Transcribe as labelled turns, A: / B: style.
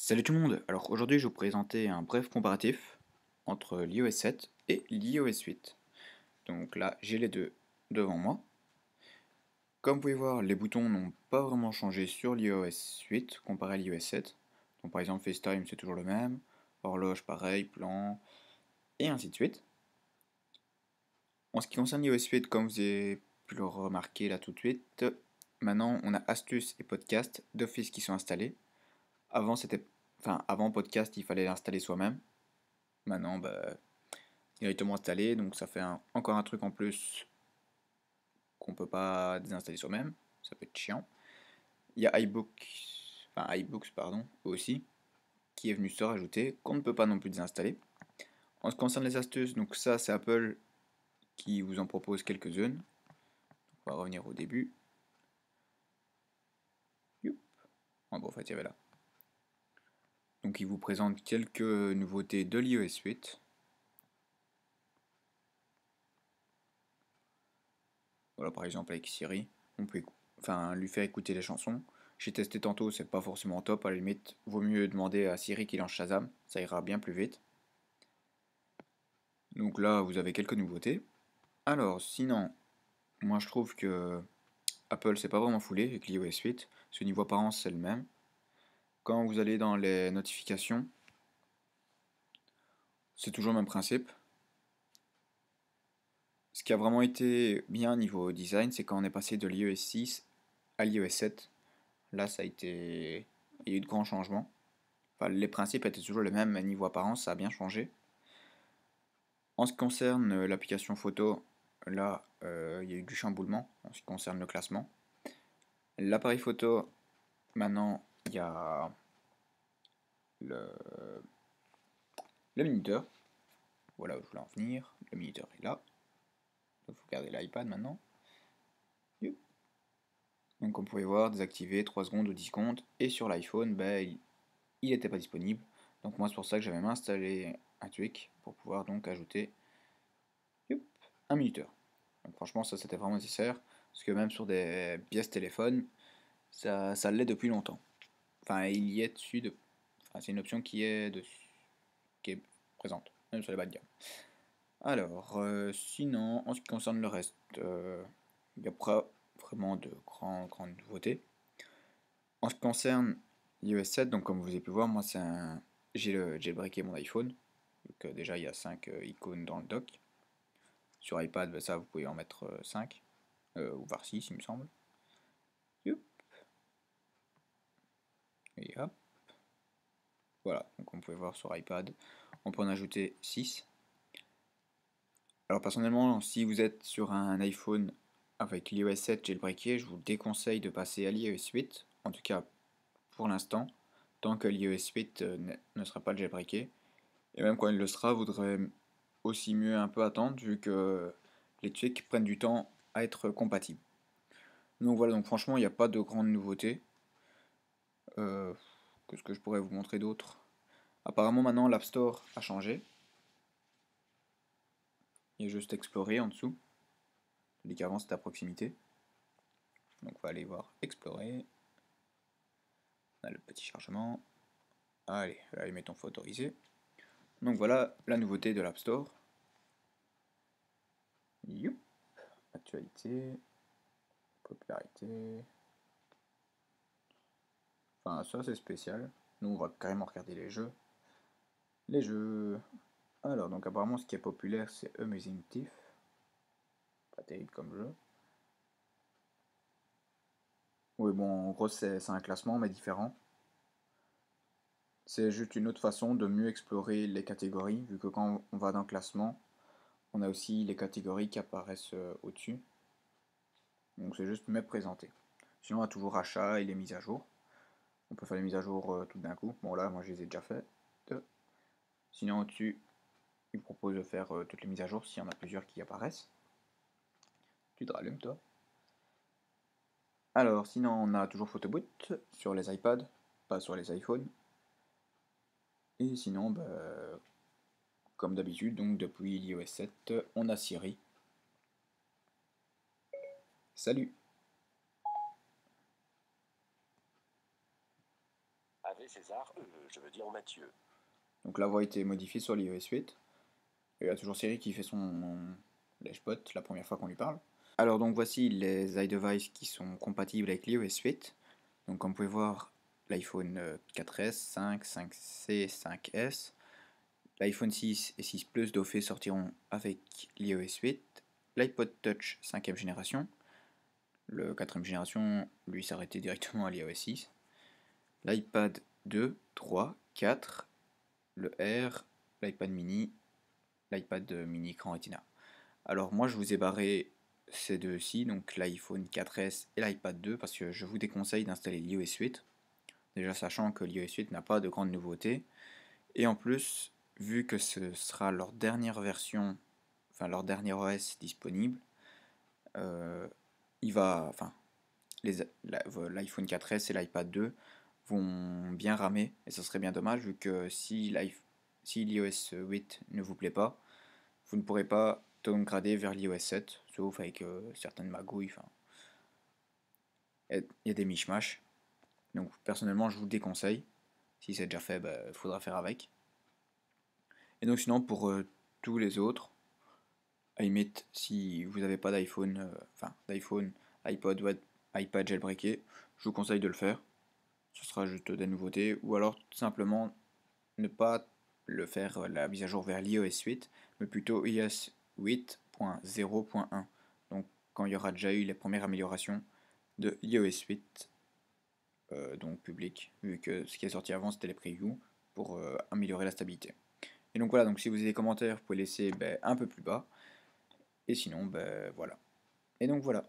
A: Salut tout le monde, alors aujourd'hui je vais vous présenter un bref comparatif entre l'iOS 7 et l'iOS 8. Donc là j'ai les deux devant moi. Comme vous pouvez voir, les boutons n'ont pas vraiment changé sur l'iOS 8 comparé à l'iOS 7. Donc par exemple FaceTime c'est toujours le même, horloge pareil, plan, et ainsi de suite. En ce qui concerne l'iOS 8, comme vous avez pu le remarquer là tout de suite, maintenant on a astuces et podcasts d'office qui sont installés. Avant podcast il fallait l'installer soi-même. Maintenant, directement installé, donc ça fait encore un truc en plus qu'on peut pas désinstaller soi-même. Ça peut être chiant. Il y a iBooks pardon, aussi, qui est venu se rajouter, qu'on ne peut pas non plus désinstaller. En ce qui concerne les astuces, donc ça c'est Apple qui vous en propose quelques-unes. On va revenir au début. Youp. En fait, il y avait là. Donc il vous présente quelques nouveautés de l'iOS 8. Voilà, par exemple avec Siri, on peut lui faire écouter les chansons. J'ai testé tantôt, c'est pas forcément top, à la limite, vaut mieux demander à Siri qu'il lance Shazam, ça ira bien plus vite. Donc là, vous avez quelques nouveautés. Alors, sinon, moi je trouve que Apple s'est pas vraiment foulé avec l'iOS 8, ce niveau apparence c'est le même. Quand vous allez dans les notifications, c'est toujours le même principe. Ce qui a vraiment été bien niveau design, c'est quand on est passé de l'iOS 6 à l'iOS 7. Là, il y a eu de grands changements. Enfin, les principes étaient toujours les mêmes, mais niveau apparence, ça a bien changé. En ce qui concerne l'application photo, là, il y a eu du chamboulement en ce qui concerne le classement. L'appareil photo, maintenant, il y a le, le minuteur. Voilà où je voulais en venir. Le minuteur est là. Il faut garder l'iPad maintenant. Donc, comme vous pouvez voir, désactivé 3 secondes ou 10 secondes. Et sur l'iPhone, il n'était pas disponible. Donc, moi, c'est pour ça que j'avais même installé un tweak pour pouvoir donc ajouter un minuteur. Donc, franchement, ça c'était vraiment nécessaire. Parce que même sur des pièces téléphones, ça l'est depuis longtemps. Enfin, il y est dessus. Enfin, c'est une option qui est présente, même sur les bas de gamme. Alors, sinon, en ce qui concerne le reste, il n'y a pas vraiment de grandes nouveautés. En ce qui concerne l'iOS 7, donc comme vous avez pu voir, moi j'ai jailbreaké mon iPhone. Donc déjà il y a 5 icônes dans le dock. Sur iPad, ça vous pouvez en mettre 5, ou voire 6 il me semble. Youp. Et hop. Voilà, donc on pouvait voir sur iPad, on peut en ajouter 6. Alors personnellement, si vous êtes sur un iPhone avec l'iOS 7 jailbreaké, je vous déconseille de passer à l'iOS 8, en tout cas pour l'instant, tant que l'iOS 8 ne sera pas jailbreaké. Et même quand il le sera, vous devrez aussi mieux un peu attendre, vu que les tweaks prennent du temps à être compatibles. Donc voilà, donc franchement, il n'y a pas de grandes nouveautés. Qu'est-ce que je pourrais vous montrer d'autre? Apparemment maintenant l'App Store a changé. Il y a juste Explorer en dessous. Tandis qu'avant c'était à proximité. Donc on va aller voir Explorer. On a le petit chargement. Allez, là, mettons faut autoriser. Donc voilà la nouveauté de l'App Store. Youp. Actualité. Popularité. Enfin ça c'est spécial. Nous on va carrément regarder les jeux. Les jeux. Alors donc apparemment ce qui est populaire c'est Amazing Thief. Pas terrible comme jeu. Oui bon en gros c'est un classement mais différent. C'est juste une autre façon de mieux explorer les catégories, vu que quand on va dans le classement, on a aussi les catégories qui apparaissent au-dessus. Donc c'est juste mieux présenté. Sinon on a toujours achat et les mises à jour. On peut faire les mises à jour tout d'un coup. Bon là moi je les ai déjà faites. Sinon au-dessus, il propose de faire toutes les mises à jour s'il y en a plusieurs qui apparaissent. Tu te rallumes toi. Alors sinon on a toujours PhotoBoot sur les iPads, pas sur les iPhones. Et sinon comme d'habitude, donc depuis l'iOS 7, on a Siri. Salut!
B: André César, je veux dire Mathieu.
A: Donc la voix a été modifiée sur l'iOS 8. Et il y a toujours Siri qui fait son lèche-bot la première fois qu'on lui parle. Alors donc voici les iDevice qui sont compatibles avec l'iOS 8. Donc comme vous pouvez voir, l'iPhone 4S, 5, 5C, 5S, l'iPhone 6 et 6 Plus d'office sortiront avec l'iOS 8, l'iPod Touch 5ème génération, le 4ème génération lui s'arrêtait directement à l'iOS 6, l'iPad 2, 3, 4, le R, l'iPad mini, l'iPad mini écran Retina. Alors moi je vous ai barré ces deux-ci, donc l'iPhone 4S et l'iPad 2, parce que je vous déconseille d'installer l'iOS 8, déjà sachant que l'iOS 8 n'a pas de grandes nouveautés, et en plus, vu que ce sera leur dernière version, enfin leur dernier OS disponible, euh, l'iPhone 4S et l'iPad 2 vont bien ramer, et ce serait bien dommage vu que si l'iOS 8 ne vous plaît pas, vous ne pourrez pas downgrader vers l'iOS 7, sauf avec certaines magouilles, enfin, il y a des mishmash. Donc personnellement, je vous le déconseille. Si c'est déjà fait, il faudra faire avec. Et donc sinon, pour tous les autres, à la limite, si vous n'avez pas d'iPhone, d'iPhone, iPod ou iPad jailbreaké, je vous conseille de le faire. Ce sera juste des nouveautés. Ou alors tout simplement ne pas le faire la mise à jour vers l'iOS 8, mais plutôt iOS 8.0.1. Donc quand il y aura déjà eu les premières améliorations de iOS 8, donc public, vu que ce qui est sorti avant c'était les previews, pour améliorer la stabilité. Et donc voilà, donc si vous avez des commentaires, vous pouvez laisser un peu plus bas. Et sinon, voilà. Et donc voilà.